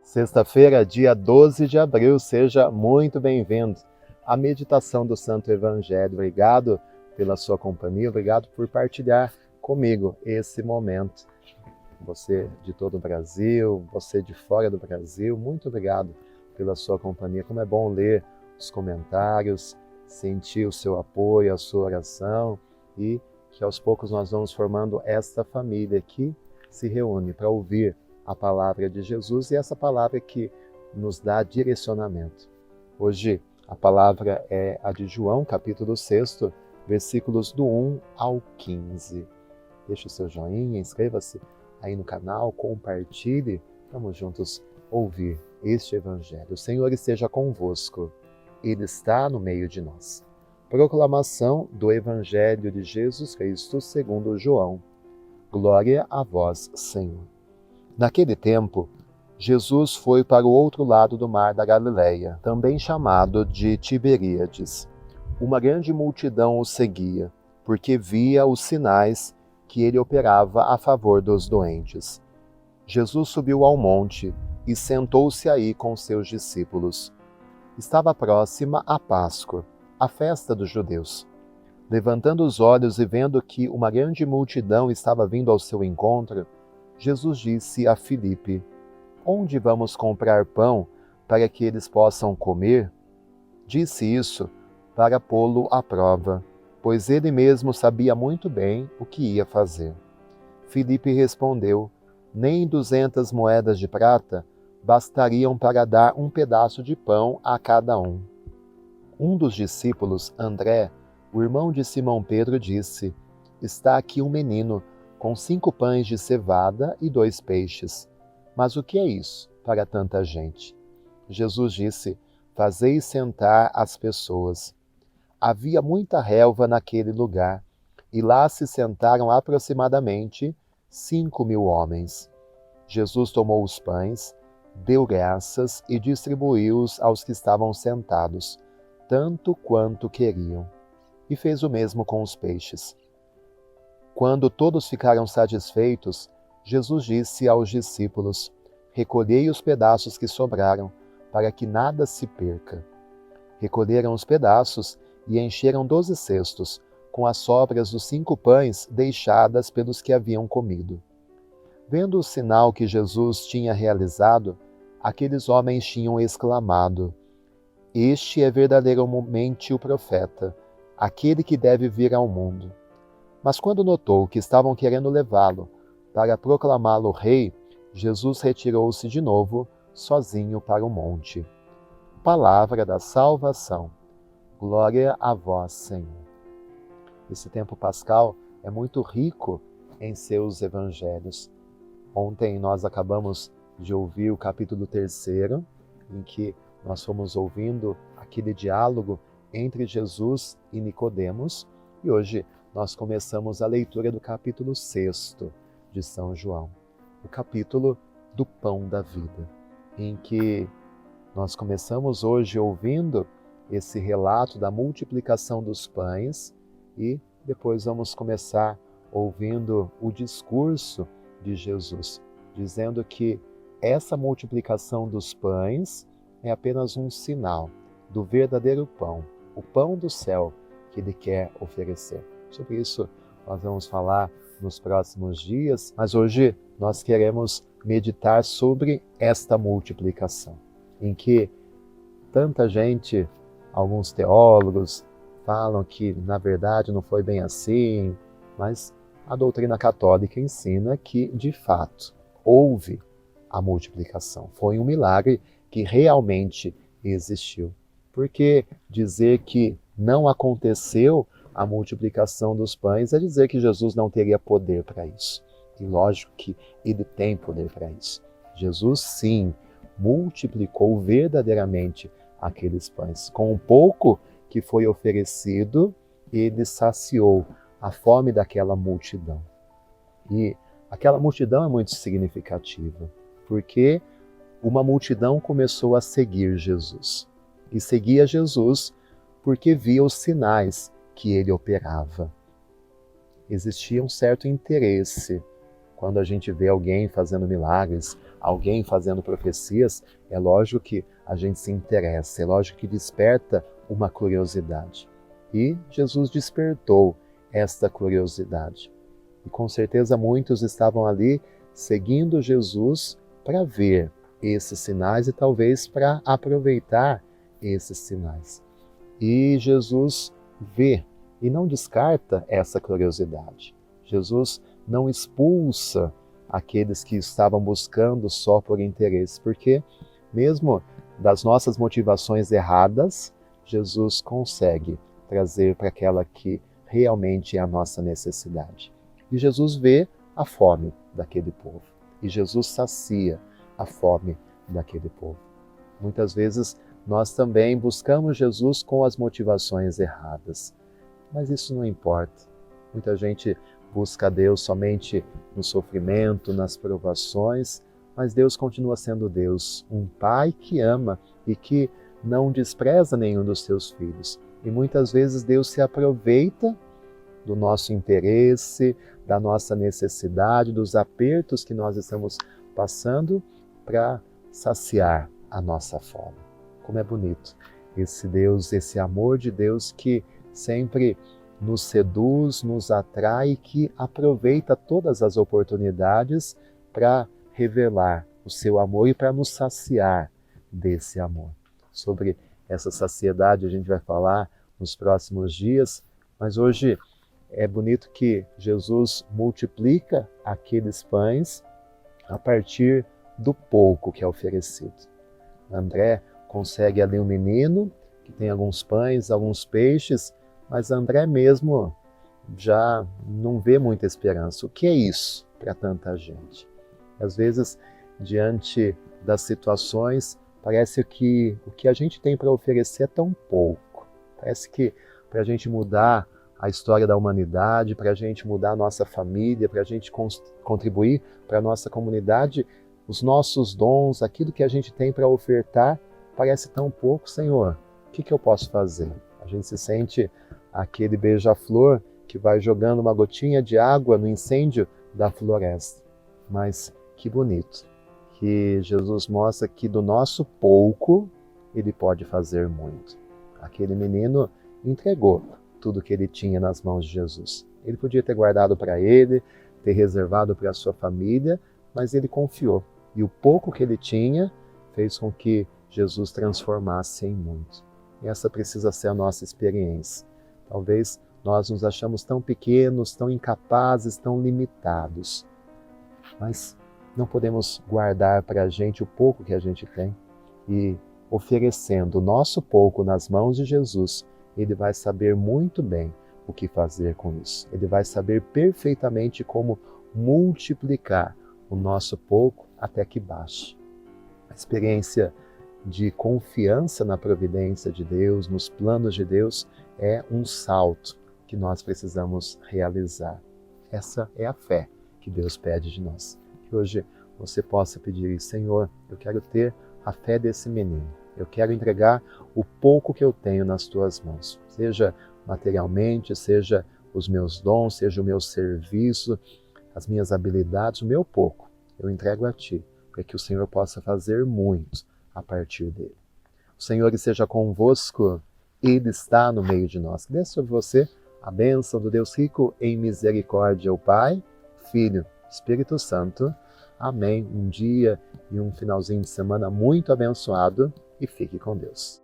Sexta-feira, dia 12 de abril, seja muito bem-vindo à meditação do Santo Evangelho. Obrigado pela sua companhia, obrigado por partilhar comigo esse momento. Você de todo o Brasil, você de fora do Brasil, muito obrigado pela sua companhia. Como é bom ler os comentários, sentir o seu apoio, a sua oração e que aos poucos nós vamos formando esta família que se reúne para ouvir a palavra de Jesus e essa palavra que nos dá direcionamento. Hoje a palavra é a de João, capítulo 6, versículos do 1 ao 15. Deixe o seu joinha, inscreva-se aí no canal, compartilhe. Vamos juntos ouvir este Evangelho. O Senhor esteja convosco. Ele está no meio de nós. Proclamação do Evangelho de Jesus Cristo segundo João. Glória a vós, Senhor. Naquele tempo, Jesus foi para o outro lado do mar da Galileia, também chamado de Tiberíades. Uma grande multidão o seguia, porque via os sinais que ele operava a favor dos doentes. Jesus subiu ao monte e sentou-se aí com seus discípulos. Estava próxima a Páscoa, a festa dos judeus. Levantando os olhos e vendo que uma grande multidão estava vindo ao seu encontro, Jesus disse a Filipe: Onde vamos comprar pão para que eles possam comer? Disse isso para pô-lo à prova, pois ele mesmo sabia muito bem o que ia fazer. Filipe respondeu: Nem 200 moedas de prata bastariam para dar um pedaço de pão a cada um. Um dos discípulos, André, o irmão de Simão Pedro, disse: Está aqui um menino com 5 pães de cevada e 2 peixes. Mas o que é isso para tanta gente? Jesus disse: Fazei sentar as pessoas. Havia muita relva naquele lugar, e lá se sentaram aproximadamente 5.000 homens. Jesus tomou os pães, deu graças e distribuiu-os aos que estavam sentados, tanto quanto queriam, e fez o mesmo com os peixes. Quando todos ficaram satisfeitos, Jesus disse aos discípulos: Recolhei os pedaços que sobraram, para que nada se perca. Recolheram os pedaços e encheram 12 cestos, com as sobras dos 5 pães deixadas pelos que haviam comido. Vendo o sinal que Jesus tinha realizado, aqueles homens tinham exclamado: Este é verdadeiramente o profeta, aquele que deve vir ao mundo. Mas quando notou que estavam querendo levá-lo para proclamá-lo rei, Jesus retirou-se de novo, sozinho para o monte. Palavra da salvação. Glória a vós, Senhor. Esse tempo pascal é muito rico em seus evangelhos. Ontem nós acabamos de ouvir o capítulo 3, em que nós fomos ouvindo aquele diálogo entre Jesus e Nicodemos, e hoje nós começamos a leitura do capítulo 6 de São João, o capítulo do pão da vida, em que nós começamos hoje ouvindo esse relato da multiplicação dos pães e depois vamos começar ouvindo o discurso de Jesus, dizendo que essa multiplicação dos pães é apenas um sinal do verdadeiro pão, o pão do céu que ele quer oferecer. Sobre isso nós vamos falar nos próximos dias, mas hoje nós queremos meditar sobre esta multiplicação, em que tanta gente, alguns teólogos, falam que na verdade não foi bem assim, mas a doutrina católica ensina que, de fato, houve a multiplicação. Foi um milagre que realmente existiu. Porque dizer que não aconteceu a multiplicação dos pães é dizer que Jesus não teria poder para isso. E lógico que ele tem poder para isso. Jesus, sim, multiplicou verdadeiramente aqueles pães. Com o pouco que foi oferecido, ele saciou a fome daquela multidão. E aquela multidão é muito significativa, porque uma multidão começou a seguir Jesus. E seguia Jesus porque via os sinais que ele operava. Existia um certo interesse Quando a gente vê alguém fazendo milagres, alguém fazendo profecias, é lógico que a gente se interessa, é lógico que desperta uma curiosidade. E Jesus despertou esta curiosidade. E com certeza muitos estavam ali seguindo Jesus para ver esses sinais e talvez para aproveitar esses sinais. E Jesus vê e não descarta essa curiosidade. Jesus não expulsa aqueles que estavam buscando só por interesse, porque mesmo das nossas motivações erradas, Jesus consegue trazer para aquela que realmente é a nossa necessidade. E Jesus vê a fome daquele povo. E Jesus sacia a fome daquele povo. Muitas vezes nós também buscamos Jesus com as motivações erradas. Mas isso não importa. Muita gente busca a Deus somente no sofrimento, nas provações, mas Deus continua sendo Deus, um Pai que ama e que não despreza nenhum dos seus filhos. E muitas vezes Deus se aproveita do nosso interesse, da nossa necessidade, dos apertos que nós estamos passando para saciar a nossa fome. Como é bonito esse Deus, esse amor de Deus que sempre nos seduz, nos atrai, que aproveita todas as oportunidades para revelar o seu amor e para nos saciar desse amor. Sobre essa saciedade a gente vai falar nos próximos dias, mas hoje é bonito que Jesus multiplica aqueles pães a partir do pouco que é oferecido. André consegue ali um menino que tem alguns pães, alguns peixes, mas André mesmo já não vê muita esperança. O que é isso para tanta gente? Às vezes, diante das situações, parece que o que a gente tem para oferecer é tão pouco. Parece que para a gente mudar a história da humanidade, para a gente mudar a nossa família, para a gente contribuir para a nossa comunidade, os nossos dons, aquilo que a gente tem para ofertar, parece tão pouco, Senhor. O que eu posso fazer? A gente se sente aquele beija-flor que vai jogando uma gotinha de água no incêndio da floresta. Mas que bonito que Jesus mostra que do nosso pouco Ele pode fazer muito. Aquele menino entregou tudo que ele tinha nas mãos de Jesus. Ele podia ter guardado para ele, ter reservado para a sua família, mas ele confiou. E o pouco que ele tinha fez com que Jesus transformasse em muito. E essa precisa ser a nossa experiência. Talvez nós nos achamos tão pequenos, tão incapazes, tão limitados. Mas não podemos guardar para a gente o pouco que a gente tem. E oferecendo o nosso pouco nas mãos de Jesus, Ele vai saber muito bem o que fazer com isso. Ele vai saber perfeitamente como multiplicar o nosso pouco até que baixe. A experiência de confiança na providência de Deus, nos planos de Deus, é um salto que nós precisamos realizar. Essa é a fé que Deus pede de nós. Que hoje você possa pedir, Senhor, eu quero ter a fé desse menino. Eu quero entregar o pouco que eu tenho nas tuas mãos, seja materialmente, seja os meus dons, seja o meu serviço, as minhas habilidades, o meu pouco. Eu entrego a ti, para que o Senhor possa fazer muito a partir dele. O Senhor esteja convosco, Ele está no meio de nós. Que desça sobre você a bênção do Deus rico em misericórdia, o Pai, Filho, Espírito Santo. Amém. Um dia e um finalzinho de semana muito abençoado e fique com Deus.